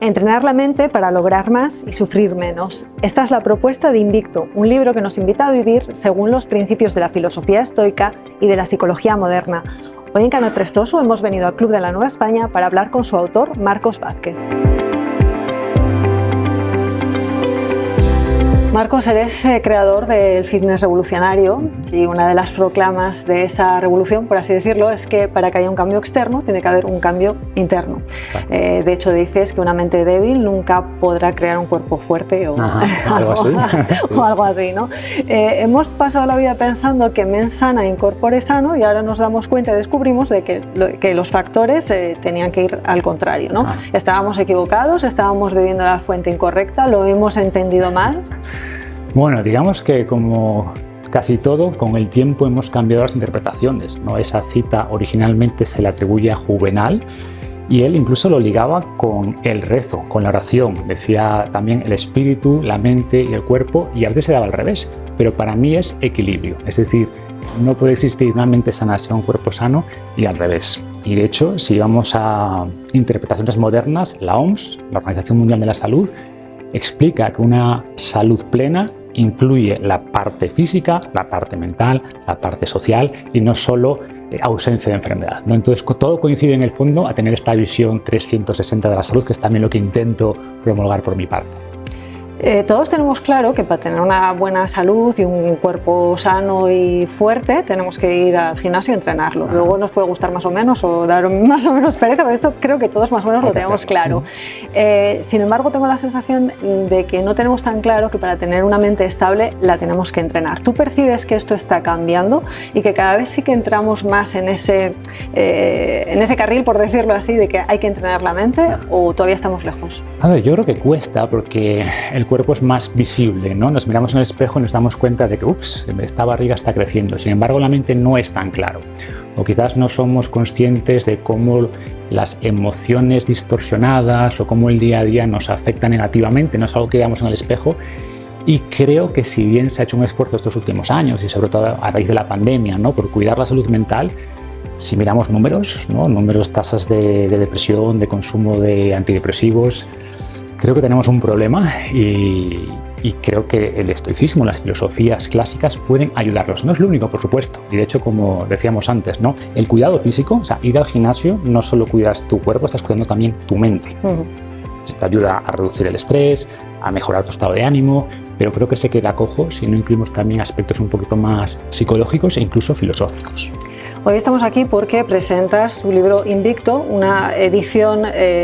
Entrenar la mente para lograr más y sufrir menos. Esta es la propuesta de Invicto, un libro que nos invita a vivir según los principios de la filosofía estoica y de la psicología moderna. Hoy en Canal Prestoso hemos venido al Club de la Nueva España para hablar con su autor, Marcos Vázquez. Marcos, eres creador del fitness revolucionario y una de las proclamas de esa revolución, por así decirlo, es que para que haya un cambio externo tiene que haber un cambio interno. De hecho, dices que una mente débil nunca podrá crear un cuerpo fuerte o algo así, ¿no? Hemos pasado la vida pensando que mens sana incorpore sano y ahora nos damos cuenta y descubrimos de que los factores tenían que ir al contrario, ¿no? Estábamos equivocados, estábamos bebiendo la fuente incorrecta, lo hemos entendido mal. Bueno, digamos que como casi todo, con el tiempo hemos cambiado las interpretaciones, ¿no? Esa cita originalmente se le atribuye a Juvenal y él incluso lo ligaba con el rezo, con la oración. Decía también el espíritu, la mente y el cuerpo, y a veces se daba al revés, pero para mí es equilibrio. Es decir, no puede existir una mente sana sin un cuerpo sano y al revés. Y de hecho, si vamos a interpretaciones modernas, la OMS, la Organización Mundial de la Salud, explica que una salud plena incluye la parte física, la parte mental, la parte social y no solo ausencia de enfermedad, ¿no? Entonces todo coincide en el fondo a tener esta visión 360 de la salud, que es también lo que intento promulgar por mi parte. Todos tenemos claro que para tener una buena salud y un cuerpo sano y fuerte tenemos que ir al gimnasio y entrenarlo. Luego nos puede gustar más o menos o dar más o menos pereza, pero esto creo que todos más o menos lo tenemos claro. Sin embargo, tengo la sensación de que no tenemos tan claro que para tener una mente estable la tenemos que entrenar. ¿Tú percibes que esto está cambiando y que cada vez sí que entramos más en ese carril, por decirlo así, de que hay que entrenar la mente, o todavía estamos lejos? A ver, yo creo que cuesta porque el cuerpo es más visible, ¿no? Nos miramos en el espejo y nos damos cuenta de que esta barriga está creciendo. Sin embargo, la mente no es tan claro. O quizás no somos conscientes de cómo las emociones distorsionadas o cómo el día a día nos afecta negativamente. No es algo que veamos en el espejo. Y creo que si bien se ha hecho un esfuerzo estos últimos años y sobre todo a raíz de la pandemia, ¿no?, por cuidar la salud mental, si miramos números, ¿no?, tasas de depresión, de consumo de antidepresivos, creo que tenemos un problema y creo que el estoicismo, las filosofías clásicas pueden ayudarlos. No es lo único, por supuesto, y de hecho, como decíamos antes, ¿no?, el cuidado físico, o sea, ir al gimnasio, no solo cuidas tu cuerpo, estás cuidando también tu mente. Te ayuda a reducir el estrés, a mejorar tu estado de ánimo, pero creo que se queda cojo si no incluimos también aspectos un poquito más psicológicos e incluso filosóficos. Hoy estamos aquí porque presentas tu libro Invicto, una edición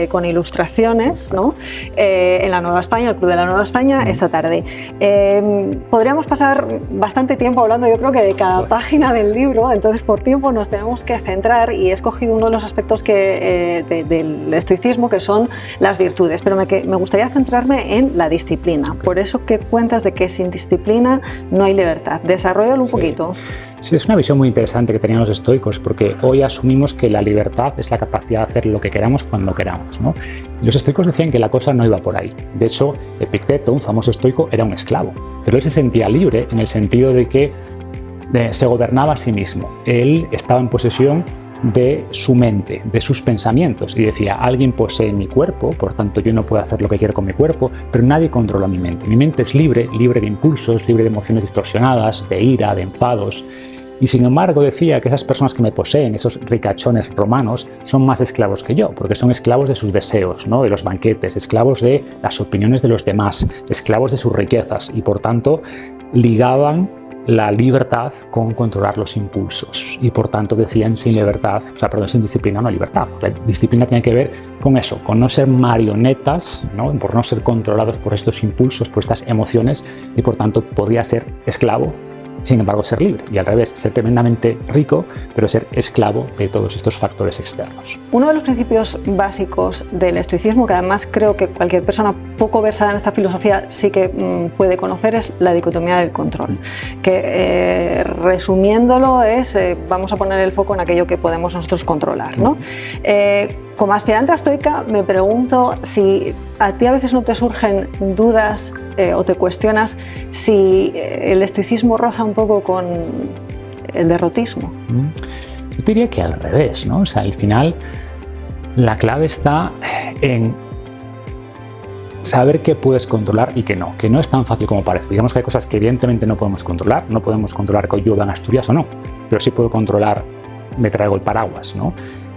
con ilustraciones, ¿no?, en la Nueva España, el Club de la Nueva España, esta tarde. Podríamos pasar bastante tiempo hablando, yo creo que de cada página del libro, entonces por tiempo nos tenemos que centrar y he escogido uno de los aspectos del estoicismo, que son las virtudes, pero me gustaría centrarme en la disciplina. Por eso que cuentas de que sin disciplina no hay libertad. Desarróllalo un poquito. Sí, es una visión muy interesante que tenían los estoicos, porque hoy asumimos que la libertad es la capacidad de hacer lo que queramos cuando queramos, ¿no? Y los estoicos decían que la cosa no iba por ahí. De hecho, Epicteto, un famoso estoico, era un esclavo, pero él se sentía libre en el sentido de que se gobernaba a sí mismo. Él estaba en posesión de su mente, de sus pensamientos, y decía: alguien posee mi cuerpo, por tanto yo no puedo hacer lo que quiero con mi cuerpo, pero nadie controla mi mente. Mi mente es libre de impulsos, libre de emociones distorsionadas, de ira, de enfados. Y sin embargo decía que esas personas que me poseen, esos ricachones romanos, son más esclavos que yo, porque son esclavos de sus deseos, ¿no?, de los banquetes, esclavos de las opiniones de los demás, esclavos de sus riquezas, y por tanto ligaban la libertad con controlar los impulsos, y por tanto decían sin disciplina no hay libertad. La disciplina tiene que ver con eso, con no ser marionetas, ¿no?, por no ser controlados por estos impulsos, por estas emociones, y por tanto podría ser esclavo, sin embargo ser libre, y al revés, ser tremendamente rico, pero ser esclavo de todos estos factores externos. Uno de los principios básicos del estoicismo, que además creo que cualquier persona poco versada en esta filosofía sí que puede conocer, es la dicotomía del control, que resumiéndolo es, vamos a poner el foco en aquello que podemos nosotros controlar, ¿no? Como aspirante a estoica me pregunto si a ti a veces no te surgen dudas o te cuestionas si el estoicismo roza un poco con el derrotismo. Yo diría que al revés, ¿no? O sea, al final la clave está en saber qué puedes controlar y qué no es tan fácil como parece. Digamos que hay cosas que evidentemente no podemos controlar que llueva en Asturias o no, pero sí puedo controlar, me traigo el paraguas, ¿no?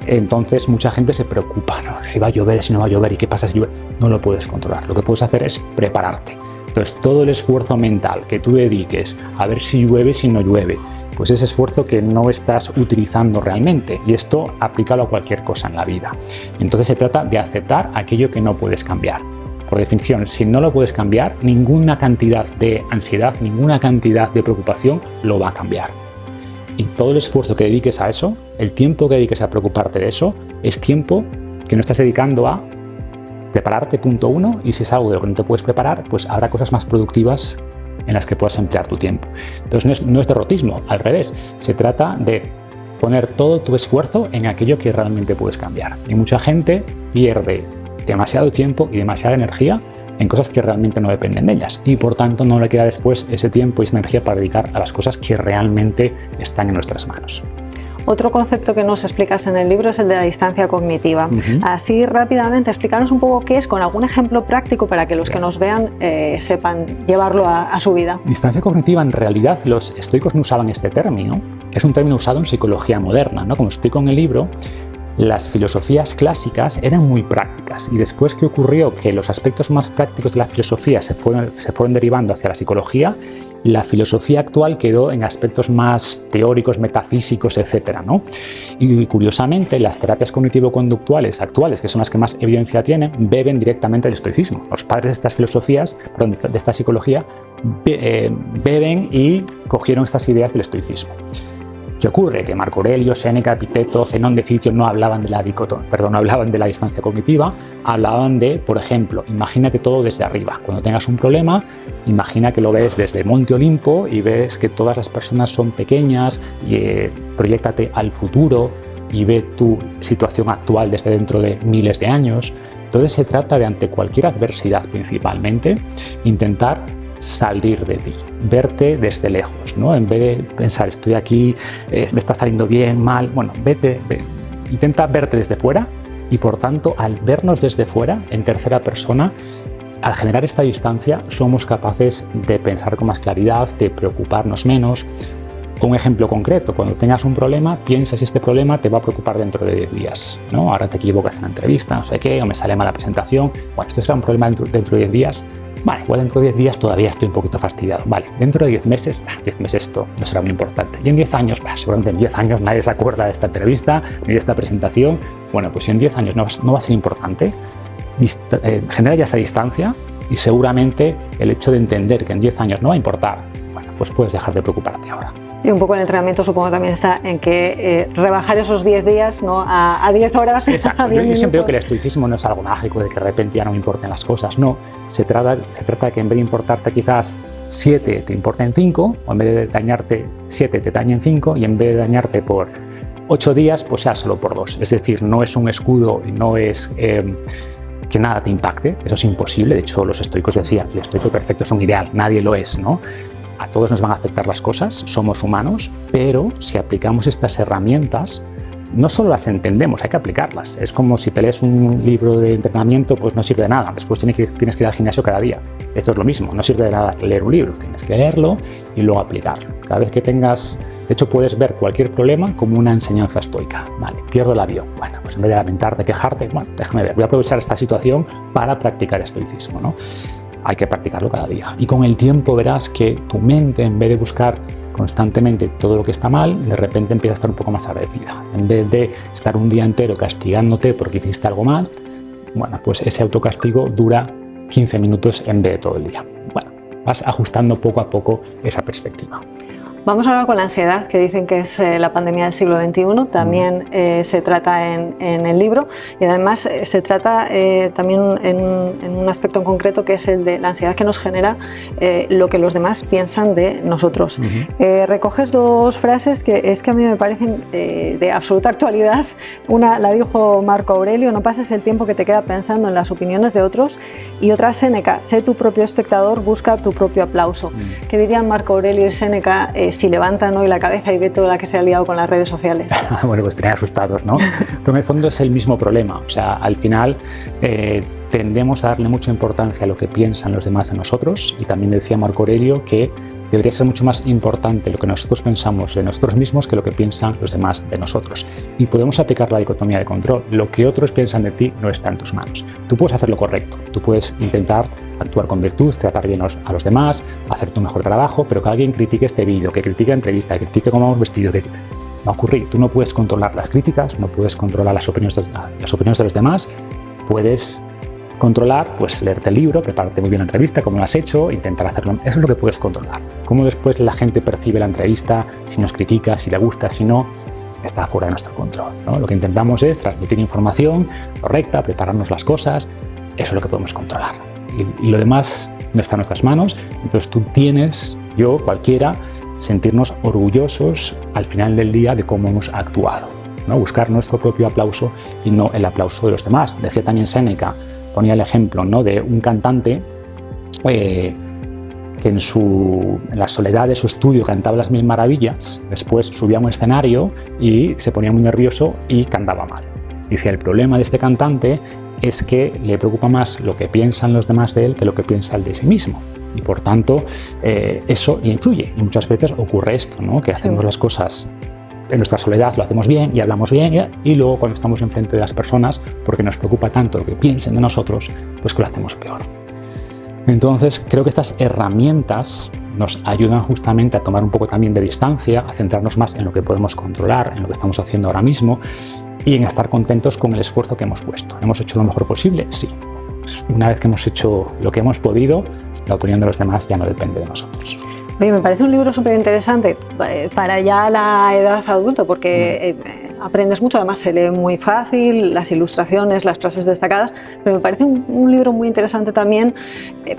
Entonces mucha gente se preocupa, ¿no? Si va a llover, si no va a llover, ¿y qué pasa si llueve? No lo puedes controlar, lo que puedes hacer es prepararte. Entonces todo el esfuerzo mental que tú dediques a ver si llueve, si no llueve, pues ese esfuerzo que no estás utilizando realmente, y esto aplícalo a cualquier cosa en la vida. Entonces se trata de aceptar aquello que no puedes cambiar. Por definición, si no lo puedes cambiar, ninguna cantidad de ansiedad, ninguna cantidad de preocupación lo va a cambiar. Y todo el esfuerzo que dediques a eso, el tiempo que dediques a preocuparte de eso, es tiempo que no estás dedicando a prepararte, punto uno, y si es algo de lo que no te puedes preparar, pues habrá cosas más productivas en las que puedas emplear tu tiempo. Entonces no es derrotismo, al revés, se trata de poner todo tu esfuerzo en aquello que realmente puedes cambiar. Y mucha gente pierde demasiado tiempo y demasiada energía en cosas que realmente no dependen de ellas, y por tanto no le queda después ese tiempo y esa energía para dedicar a las cosas que realmente están en nuestras manos. Otro concepto que nos explicas en el libro es el de la distancia cognitiva. Así rápidamente, explicarnos un poco qué es, con algún ejemplo práctico para que los que nos vean sepan llevarlo a su vida. Distancia cognitiva, en realidad los estoicos no usaban este término, es un término usado en psicología moderna, ¿no? Como explico en el libro, las filosofías clásicas eran muy prácticas, y después que ocurrió que los aspectos más prácticos de la filosofía se fueron derivando hacia la psicología, la filosofía actual quedó en aspectos más teóricos, metafísicos, etc., ¿no? Y curiosamente las terapias cognitivo-conductuales actuales, que son las que más evidencia tienen, beben directamente del estoicismo. Los padres de estas filosofías, de esta psicología, beben y cogieron estas ideas del estoicismo. ¿Qué ocurre? Que Marco Aurelio, Séneca, Epicteto, Zenón de Cicio no hablaban de la no hablaban de la distancia cognitiva, hablaban de, por ejemplo, imagínate todo desde arriba. Cuando tengas un problema, imagina que lo ves desde Monte Olimpo y ves que todas las personas son pequeñas, y proyéctate al futuro y ve tu situación actual desde dentro de miles de años. Entonces se trata de, ante cualquier adversidad principalmente, intentar salir de ti, verte desde lejos, ¿no? En vez de pensar, estoy aquí, me está saliendo bien, mal, bueno, intenta verte desde fuera, y por tanto, al vernos desde fuera, en tercera persona, al generar esta distancia, somos capaces de pensar con más claridad, de preocuparnos menos. Un ejemplo concreto, cuando tengas un problema, piensa si este problema te va a preocupar dentro de 10 días, ¿no? Ahora te equivocas en la entrevista, no sé qué, o me sale mal la presentación, bueno, esto será un problema dentro de 10 días, vale, igual dentro de 10 días todavía estoy un poquito fastidiado, vale, dentro de 10 meses esto no será muy importante, y en 10 años, seguramente en 10 años nadie se acuerda de esta entrevista, ni de esta presentación, bueno, pues si en 10 años no va a ser importante, genera ya esa distancia, y seguramente el hecho de entender que en 10 años no va a importar, bueno, pues puedes dejar de preocuparte ahora. Y un poco el entrenamiento supongo también está en que rebajar esos 10 días, ¿no? a 10 horas. Exacto. Yo siempre digo que el estoicismo no es algo mágico de que de repente ya no me importen las cosas, no. Se trata de que en vez de importarte quizás 7 te importen 5, o en vez de dañarte 7 te dañen 5, y en vez de dañarte por 8 días, pues sea solo por 2. Es decir, no es un escudo y no es que nada te impacte, eso es imposible. De hecho, los estoicos decían, el estoico perfecto es un ideal, nadie lo es, ¿no? A todos nos van a afectar las cosas, somos humanos, pero si aplicamos estas herramientas, no solo las entendemos, hay que aplicarlas. Es como si te lees un libro de entrenamiento, pues no sirve de nada, después tienes que ir al gimnasio cada día. Esto es lo mismo, no sirve de nada leer un libro, tienes que leerlo y luego aplicarlo. Cada vez que tengas, de hecho puedes ver cualquier problema como una enseñanza estoica. Vale, pierdo el avión, bueno, pues en vez de lamentarte, quejarte, bueno, déjame ver, voy a aprovechar esta situación para practicar estoicismo, ¿no? Hay que practicarlo cada día. Y con el tiempo verás que tu mente, en vez de buscar constantemente todo lo que está mal, de repente empieza a estar un poco más agradecida. En vez de estar un día entero castigándote porque hiciste algo mal, bueno, pues ese autocastigo dura 15 minutos en vez de todo el día. Bueno, vas ajustando poco a poco esa perspectiva. Vamos ahora con la ansiedad, que dicen que es la pandemia del siglo XXI. También se trata en el libro, y además se trata también en un aspecto en concreto, que es el de la ansiedad que nos genera lo que los demás piensan de nosotros. Recoges dos frases que es que a mí me parecen de absoluta actualidad. Una la dijo Marco Aurelio: no pases el tiempo que te queda pensando en las opiniones de otros, y otra Séneca: sé tu propio espectador, busca tu propio aplauso. ¿Qué dirían Marco Aurelio y Séneca si levantan hoy la cabeza y ve toda la que se ha liado con las redes sociales? Bueno, pues estarían asustados, ¿no? Pero en el fondo es el mismo problema. O sea, al final tendemos a darle mucha importancia a lo que piensan los demás de nosotros, y también decía Marco Aurelio que debería ser mucho más importante lo que nosotros pensamos de nosotros mismos que lo que piensan los demás de nosotros. Y podemos aplicar la dicotomía de control. Lo que otros piensan de ti no está en tus manos. Tú puedes hacer lo correcto, tú puedes intentar actuar con virtud, tratar bien a los demás, hacer tu mejor trabajo, pero que alguien critique este vídeo, que critique la entrevista, que critique cómo hemos vestido, que va a ocurrir. Tú no puedes controlar las críticas, no puedes controlar las opiniones de los demás, puedes controlar, pues leerte el libro, prepararte muy bien la entrevista, como lo has hecho, intentar hacerlo. Eso es lo que puedes controlar. Cómo después la gente percibe la entrevista, si nos critica, si le gusta, si no, está fuera de nuestro control, ¿no? Lo que intentamos es transmitir información correcta, prepararnos las cosas, eso es lo que podemos controlar. Y lo demás no está en nuestras manos, entonces tú tienes, yo, cualquiera, sentirnos orgullosos al final del día de cómo hemos actuado, ¿no? Buscar nuestro propio aplauso y no el aplauso de los demás. Decía también Séneca, ponía el ejemplo, ¿no?, de un cantante que en la soledad de su estudio cantaba las mil maravillas, después subía a un escenario y se ponía muy nervioso y cantaba mal. Dice, el problema de este cantante es que le preocupa más lo que piensan los demás de él que lo que piensa él de sí mismo. Y por tanto, eso le influye. Y muchas veces ocurre esto, ¿no?, que hacemos las cosas en nuestra soledad, lo hacemos bien y hablamos bien, y luego cuando estamos enfrente de las personas, porque nos preocupa tanto lo que piensen de nosotros, pues que lo hacemos peor. Entonces, creo que estas herramientas nos ayudan justamente a tomar un poco también de distancia, a centrarnos más en lo que podemos controlar, en lo que estamos haciendo ahora mismo, y en estar contentos con el esfuerzo que hemos puesto. ¿Hemos hecho lo mejor posible? Sí. Una vez que hemos hecho lo que hemos podido, la opinión de los demás ya no depende de nosotros. Oye, me parece un libro súper interesante para ya la edad adulta, porque aprendes mucho, además se lee muy fácil, las ilustraciones, las frases destacadas, pero me parece un libro muy interesante también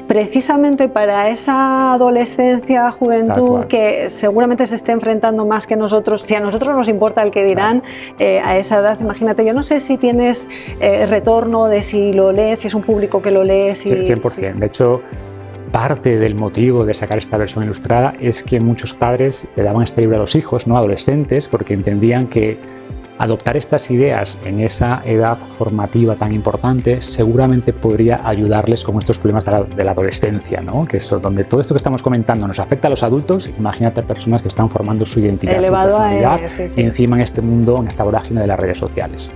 precisamente para esa adolescencia, juventud que seguramente se esté enfrentando más que nosotros. Si a nosotros nos importa el que dirán, a esa edad, imagínate, yo no sé si tienes retorno de si lo lees, si es un público que lo lee. Si, 100%. Si... De hecho, parte del motivo de sacar esta versión ilustrada es que muchos padres le daban este libro a los hijos, no adolescentes, porque entendían que adoptar estas ideas en esa edad formativa tan importante seguramente podría ayudarles con estos problemas de la adolescencia, ¿no? Que es donde todo esto que estamos comentando nos afecta a los adultos. Imagínate a personas que están formando su identidad, su personalidad, y encima en este mundo, en esta vorágine de las redes sociales.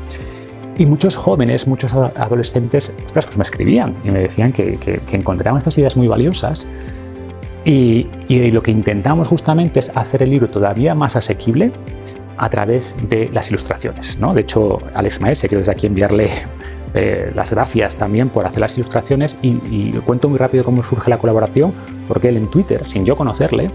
Y muchos jóvenes, muchos adolescentes, ostras, pues me escribían y me decían que encontraban estas ideas muy valiosas, y lo que intentamos justamente es hacer el libro todavía más asequible a través de las ilustraciones, ¿no? De hecho, Alex Maese, quiero desde aquí enviarle las gracias también por hacer las ilustraciones, y cuento muy rápido cómo surge la colaboración, porque él en Twitter, sin yo conocerle,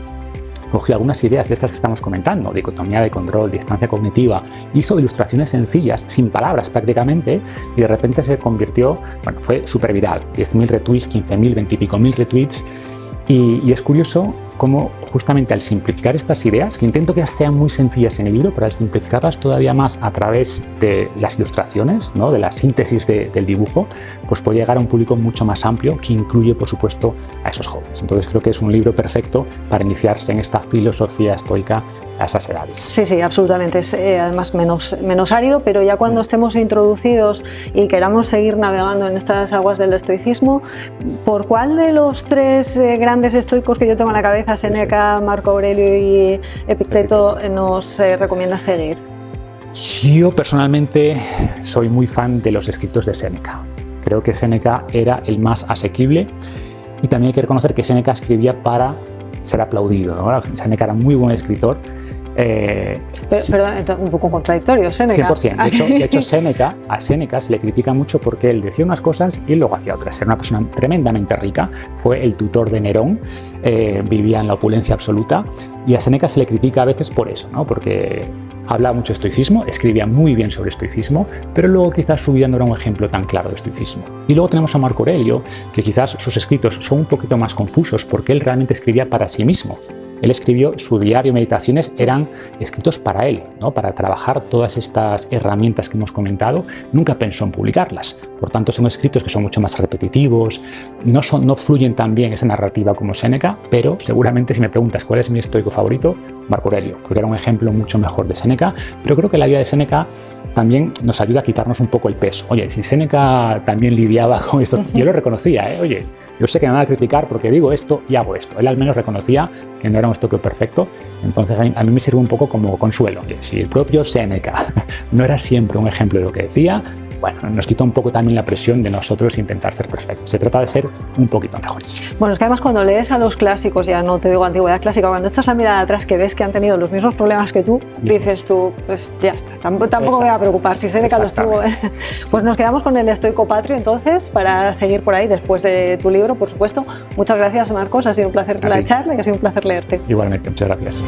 cogió algunas ideas de estas que estamos comentando, dicotomía de control, distancia cognitiva, hizo ilustraciones sencillas, sin palabras prácticamente, y de repente se convirtió, bueno, fue súper viral, 10.000 retweets, 15.000, 20 y pico mil retweets, y es curioso cómo justamente al simplificar estas ideas, que intento que sean muy sencillas en el libro, pero al simplificarlas todavía más a través de las ilustraciones, ¿no?, de la síntesis del dibujo, pues puede llegar a un público mucho más amplio, que incluye, por supuesto, a esos jóvenes. Entonces creo que es un libro perfecto para iniciarse en esta filosofía estoica a esas edades. Sí, sí, absolutamente. Es además menos árido, pero ya cuando estemos introducidos y queramos seguir navegando en estas aguas del estoicismo, ¿por cuál de los tres grandes estoicos que yo tengo en la cabeza, Séneca, Marco Aurelio y Epicteto, nos recomiendas seguir? Yo personalmente soy muy fan de los escritos de Séneca. Creo que Séneca era el más asequible, y también hay que reconocer que Séneca escribía para ser aplaudido, ¿no? Séneca era muy buen escritor. Perdón, un poco contradictorio, Séneca. 100%. De hecho, a Séneca se le critica mucho porque él decía unas cosas y luego hacía otras. Era una persona tremendamente rica, fue el tutor de Nerón, vivía en la opulencia absoluta, y a Séneca se le critica a veces por eso, ¿no? Porque hablaba mucho de estoicismo, escribía muy bien sobre estoicismo, pero luego quizás su vida no era un ejemplo tan claro de estoicismo. Y luego tenemos a Marco Aurelio, que quizás sus escritos son un poquito más confusos porque él realmente escribía para sí mismo. él escribió su diario, meditaciones eran escritos para él, ¿no? Para trabajar todas estas herramientas que hemos comentado. Nunca pensó en publicarlas. Por tanto, son escritos que son mucho más repetitivos, no fluyen tan bien esa narrativa como Séneca, pero seguramente si me preguntas cuál es mi estoico favorito, Marco Aurelio, porque era un ejemplo mucho mejor de Séneca, pero creo que la vida de Séneca también nos ayuda a quitarnos un poco el peso. Oye, si Séneca también lidiaba con esto, yo lo reconocía, oye, yo sé que me van a criticar porque digo esto y hago esto. Él al menos reconocía que no era un estoico perfecto, entonces a mí me sirve un poco como consuelo. Oye, si el propio Séneca no era siempre un ejemplo de lo que decía, bueno, nos quita un poco también la presión de nosotros intentar ser perfectos. Se trata de ser un poquito mejores. Bueno, es que además cuando lees a los clásicos, ya no te digo antigüedad clásica, cuando echas la mirada atrás que ves que han tenido los mismos problemas que tú, dices tú, pues ya está, tampoco me voy a preocupar, si Séneca los tuvo. Pues nos quedamos con el estoico patrio entonces, para seguir por ahí después de tu libro, por supuesto. Muchas gracias, Marcos, ha sido un placer la charla y ha sido un placer leerte. Igualmente, muchas gracias.